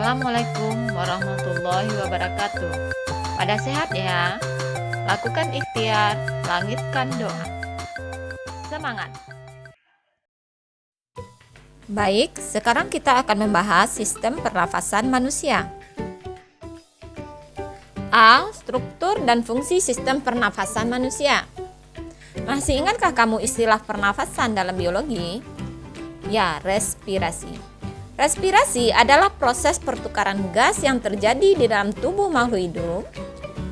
Assalamualaikum warahmatullahi wabarakatuh. Pada sehat ya. Lakukan ikhtiar, langitkan doa. Semangat. Baik, sekarang kita akan membahas sistem pernafasan manusia. A. Struktur dan fungsi sistem pernafasan manusia. Masih ingatkah kamu istilah pernafasan dalam biologi? Ya, respirasi. Respirasi adalah proses pertukaran gas yang terjadi di dalam tubuh makhluk hidup,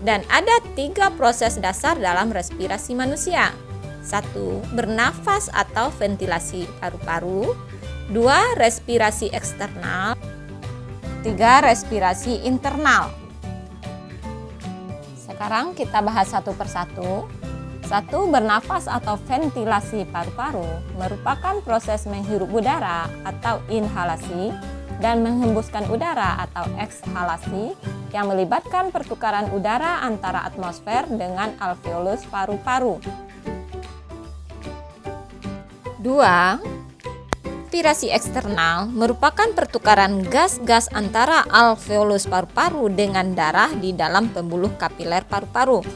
dan ada 3 proses dasar dalam respirasi manusia. 1. Bernafas atau ventilasi paru-paru. 2. Respirasi eksternal. 3. Respirasi internal. Sekarang kita bahas satu persatu. 1. Bernafas atau ventilasi paru-paru merupakan proses menghirup udara atau inhalasi dan menghembuskan udara atau ekshalasi yang melibatkan pertukaran udara antara atmosfer dengan alveolus paru-paru. 2. Respirasi eksternal merupakan pertukaran gas-gas antara alveolus paru-paru dengan darah di dalam pembuluh kapiler paru-paru.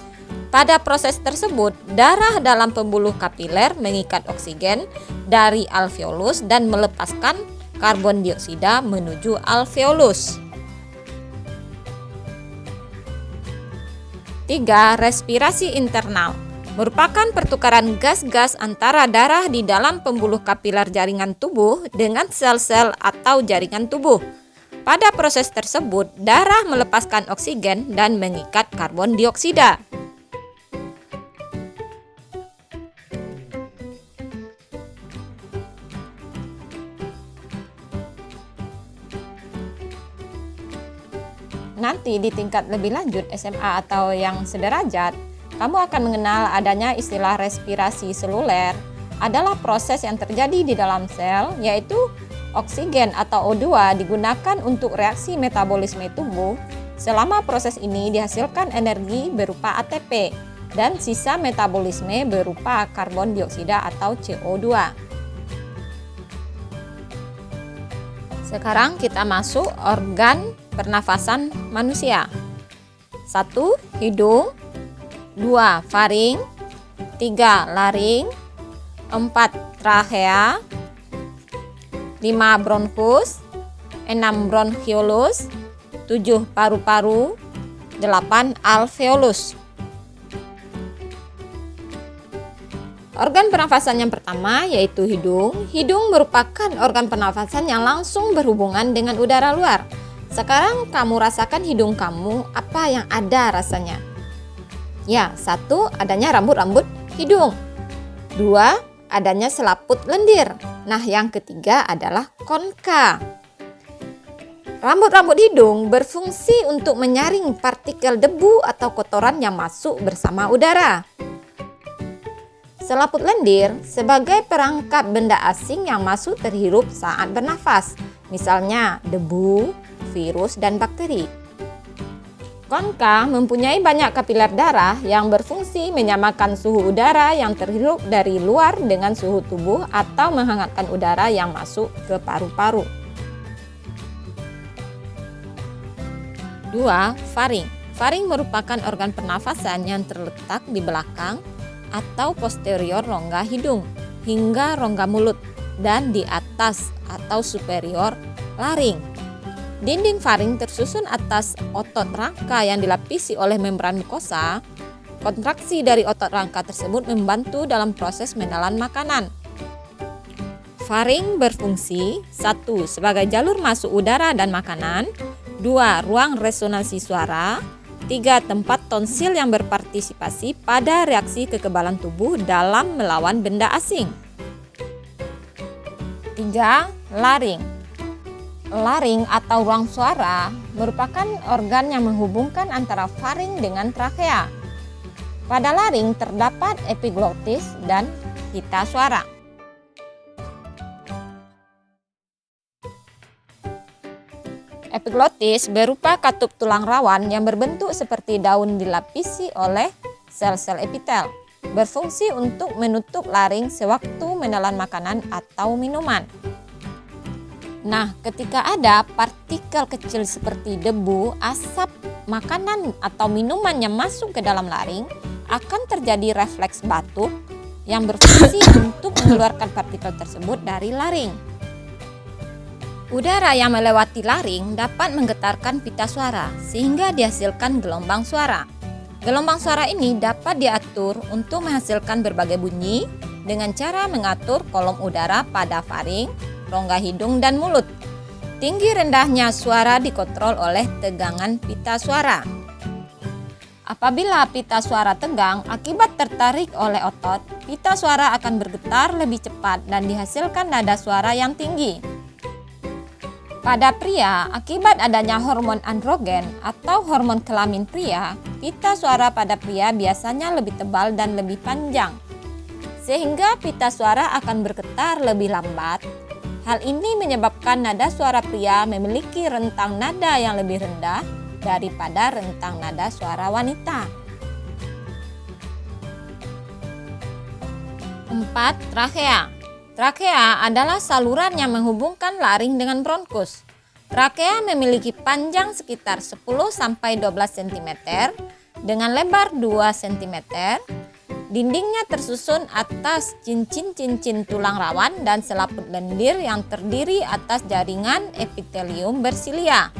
Pada proses tersebut, darah dalam pembuluh kapiler mengikat oksigen dari alveolus dan melepaskan karbon dioksida menuju alveolus. 3. Respirasi internal merupakan pertukaran gas-gas antara darah di dalam pembuluh kapiler jaringan tubuh dengan sel-sel atau jaringan tubuh. Pada proses tersebut, darah melepaskan oksigen dan mengikat karbon dioksida. Nanti di tingkat lebih lanjut SMA atau yang sederajat, kamu akan mengenal adanya istilah respirasi seluler. Adalah proses yang terjadi di dalam sel, yaitu oksigen atau O2 digunakan untuk reaksi metabolisme tubuh. Selama proses ini dihasilkan energi berupa ATP dan sisa metabolisme berupa karbon dioksida atau CO2. Sekarang kita masuk organ pernafasan manusia. 1. Hidung. 2. Faring. 3. Laring. 4. Trachea. 5. Bronkus. 6. Bronchiolus. 7. Paru-paru. 8. Alveolus. Organ pernafasan yang pertama yaitu hidung. Hidung merupakan organ pernafasan yang langsung berhubungan dengan udara luar. Sekarang kamu rasakan hidung kamu, apa yang ada rasanya? Ya, 1. Adanya rambut-rambut hidung. 2. Adanya selaput lendir. Nah, yang ketiga adalah konka. Rambut-rambut hidung berfungsi untuk menyaring partikel debu atau kotoran yang masuk bersama udara. Selaput lendir sebagai perangkap benda asing yang masuk terhirup saat bernafas, misalnya debu, virus, dan bakteri. Konka mempunyai banyak kapiler darah yang berfungsi menyamakan suhu udara yang terhirup dari luar dengan suhu tubuh atau menghangatkan udara yang masuk ke paru-paru. 2. Faring. Faring merupakan organ pernafasan yang terletak di belakang atau posterior rongga hidung hingga rongga mulut dan di atas atau superior laring. Dinding faring tersusun atas otot rangka yang dilapisi oleh membran mukosa. Kontraksi dari otot rangka tersebut membantu dalam proses menelan makanan. Faring berfungsi 1. Sebagai jalur masuk udara dan makanan. 2. Ruang resonansi suara. 3. Tempat tonsil yang berpartisipasi pada reaksi kekebalan tubuh dalam melawan benda asing. 3. Laring. Laring atau ruang suara merupakan organ yang menghubungkan antara faring dengan trakea. Pada laring terdapat epiglottis dan pita suara. Epiglottis berupa katup tulang rawan yang berbentuk seperti daun dilapisi oleh sel-sel epitel. Berfungsi untuk menutup laring sewaktu menelan makanan atau minuman. Nah, ketika ada partikel kecil seperti debu, asap, makanan atau minuman yang masuk ke dalam laring, akan terjadi refleks batuk yang berfungsi untuk mengeluarkan partikel tersebut dari laring. Udara yang melewati laring dapat menggetarkan pita suara sehingga dihasilkan gelombang suara. Gelombang suara ini dapat diatur untuk menghasilkan berbagai bunyi dengan cara mengatur kolom udara pada faring, rongga hidung dan mulut. Tinggi rendahnya suara dikontrol oleh tegangan pita suara. Apabila pita suara tegang akibat tertarik oleh otot, pita suara akan bergetar lebih cepat dan dihasilkan nada suara yang tinggi. Pada pria, akibat adanya hormon androgen atau hormon kelamin pria, pita suara pada pria biasanya lebih tebal dan lebih panjang, sehingga pita suara akan bergetar lebih lambat. Hal ini menyebabkan nada suara pria memiliki rentang nada yang lebih rendah daripada rentang nada suara wanita. 4. Trakea. Trakea adalah saluran yang menghubungkan laring dengan bronkus. Trakea memiliki panjang sekitar 10-12 cm dengan lebar 2 cm. Dindingnya tersusun atas cincin-cincin tulang rawan dan selaput lendir yang terdiri atas jaringan epitelium bersilia.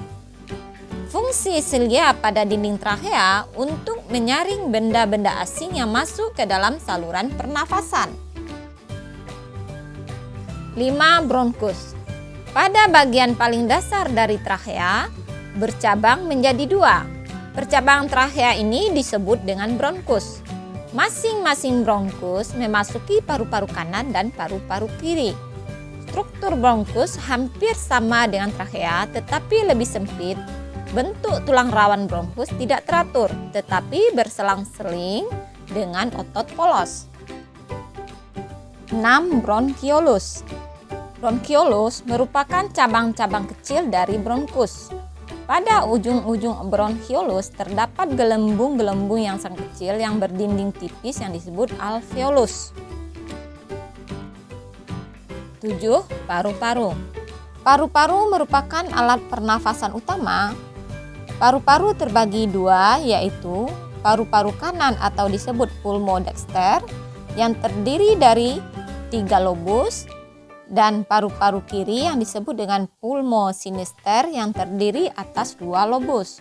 Fungsi silia pada dinding trakea untuk menyaring benda-benda asing yang masuk ke dalam saluran pernafasan. 5. Bronkus. Pada bagian paling dasar dari trakea bercabang menjadi 2. Percabangan trakea ini disebut dengan bronkus. Masing-masing bronkus memasuki paru-paru kanan dan paru-paru kiri. Struktur bronkus hampir sama dengan trakea tetapi lebih sempit. Bentuk tulang rawan bronkus tidak teratur tetapi berselang-seling dengan otot polos. 6. Bronkiolus. Bronkiolus merupakan cabang-cabang kecil dari bronkus. Pada ujung-ujung bronkiolus terdapat gelembung-gelembung yang sangat kecil yang berdinding tipis yang disebut alveolus. 7. Paru-paru. Paru-paru merupakan alat pernafasan utama. Paru-paru terbagi 2, yaitu paru-paru kanan atau disebut pulmodexter yang terdiri dari 3 lobus, dan paru-paru kiri yang disebut dengan pulmosinister yang terdiri atas 2 lobus.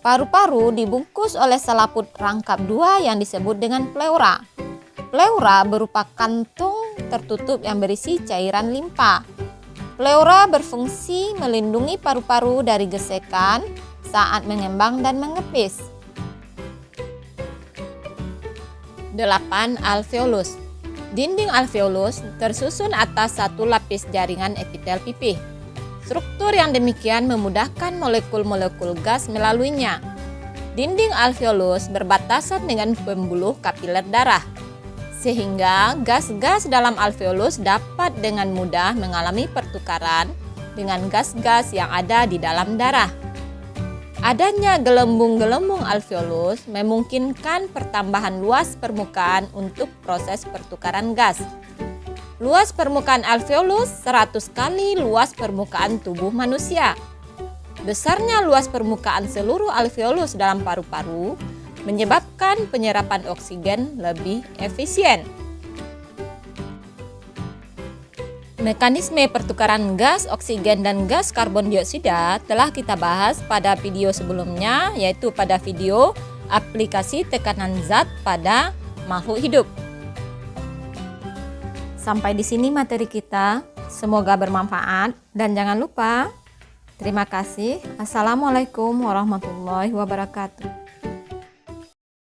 Paru-paru dibungkus oleh selaput rangkap 2 yang disebut dengan pleura. Pleura berupa kantung tertutup yang berisi cairan limpa. Pleura berfungsi melindungi paru-paru dari gesekan saat mengembang dan mengepis. 8. Alveolus. Dinding alveolus tersusun atas satu lapis jaringan epitel pipih. Struktur yang demikian memudahkan molekul-molekul gas melaluinya. Dinding alveolus berbatasan dengan pembuluh kapiler darah, sehingga gas-gas dalam alveolus dapat dengan mudah mengalami pertukaran dengan gas-gas yang ada di dalam darah. Adanya gelembung-gelembung alveolus memungkinkan pertambahan luas permukaan untuk proses pertukaran gas. Luas permukaan alveolus 100 kali luas permukaan tubuh manusia. Besarnya luas permukaan seluruh alveolus dalam paru-paru menyebabkan penyerapan oksigen lebih efisien. Mekanisme pertukaran gas oksigen dan gas karbon dioksida telah kita bahas pada video sebelumnya, yaitu pada video aplikasi tekanan zat pada makhluk hidup. Sampai di sini materi kita, semoga bermanfaat dan jangan lupa. Terima kasih. Assalamualaikum warahmatullahi wabarakatuh.